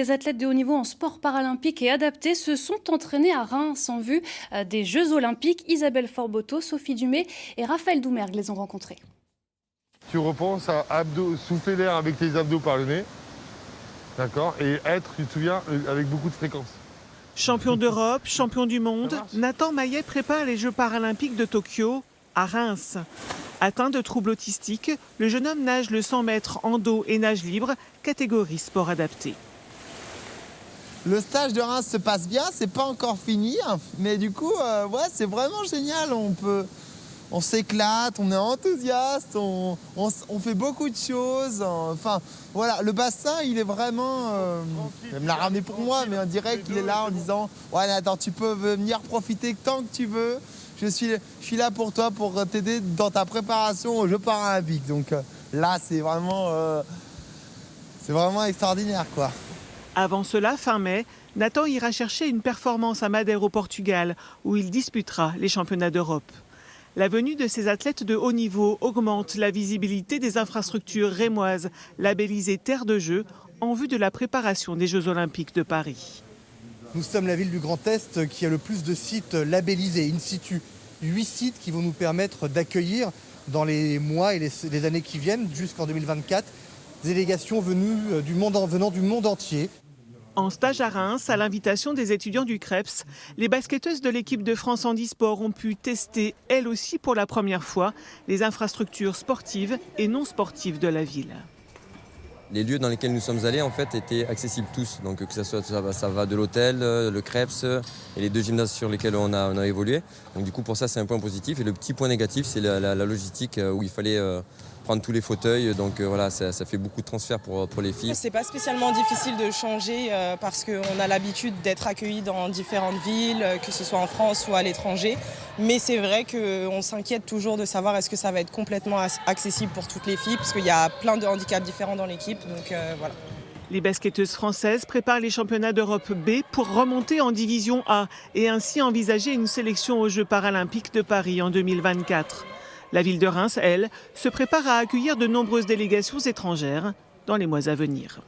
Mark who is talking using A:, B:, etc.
A: Les athlètes de haut niveau en sport paralympique et adapté se sont entraînés à Reims en vue des Jeux Olympiques. Isabelle Forboto, Sophie Dumais et Raphaël Doumergue les ont rencontrés.
B: Tu repenses à souffler l'air avec tes abdos par le nez, d'accord, et tu te souviens, avec beaucoup de fréquence.
C: Champion d'Europe, champion du monde, Nathan Maillet prépare les Jeux paralympiques de Tokyo à Reims. Atteint de troubles autistiques, le jeune homme nage le 100 mètres en dos et nage libre, catégorie sport adapté.
D: Le stage de Reims se passe bien, c'est pas encore fini, mais du coup, ouais, c'est vraiment génial. On s'éclate, on est enthousiaste, on fait beaucoup de choses. Enfin, voilà, le bassin, il est vraiment... il me l'a ramené pour moi, mais on dirait qu'il est là en disant « Ouais, Nathan, tu peux venir profiter tant que tu veux. Je suis là pour toi, pour t'aider dans ta préparation aux Jeux paralympiques. » Donc là, c'est vraiment extraordinaire, quoi.
C: Avant cela, fin mai, Nathan ira chercher une performance à Madère au Portugal, où il disputera les championnats d'Europe. La venue de ces athlètes de haut niveau augmente la visibilité des infrastructures rémoises labellisées Terre de Jeux en vue de la préparation des Jeux Olympiques de Paris.
E: Nous sommes la ville du Grand Est qui a le plus de sites labellisés, in situ. 8 sites qui vont nous permettre d'accueillir dans les mois et les années qui viennent, jusqu'en 2024, des délégations venant du monde entier.
C: En stage à Reims, à l'invitation des étudiants du CREPS, les basketteuses de l'équipe de France Handisport ont pu tester, elles aussi pour la première fois, les infrastructures sportives et non sportives de la ville.
F: Les lieux dans lesquels nous sommes allés en fait étaient accessibles tous, donc que ça va de l'hôtel, le CREPS et les 2 gymnases sur lesquels on a évolué. Donc du coup pour ça c'est un point positif et le petit point négatif c'est la logistique où il fallait prendre tous les fauteuils, donc voilà ça fait beaucoup de transferts pour les filles.
G: C'est pas spécialement difficile de changer parce qu'on a l'habitude d'être accueillis dans différentes villes, que ce soit en France ou à l'étranger, mais c'est vrai qu'on s'inquiète toujours de savoir est-ce que ça va être complètement accessible pour toutes les filles parce qu'il y a plein de handicaps différents dans l'équipe. Donc voilà.
C: Les basketteuses françaises préparent les championnats d'Europe B pour remonter en division A et ainsi envisager une sélection aux Jeux paralympiques de Paris en 2024. La ville de Reims, elle, se prépare à accueillir de nombreuses délégations étrangères dans les mois à venir.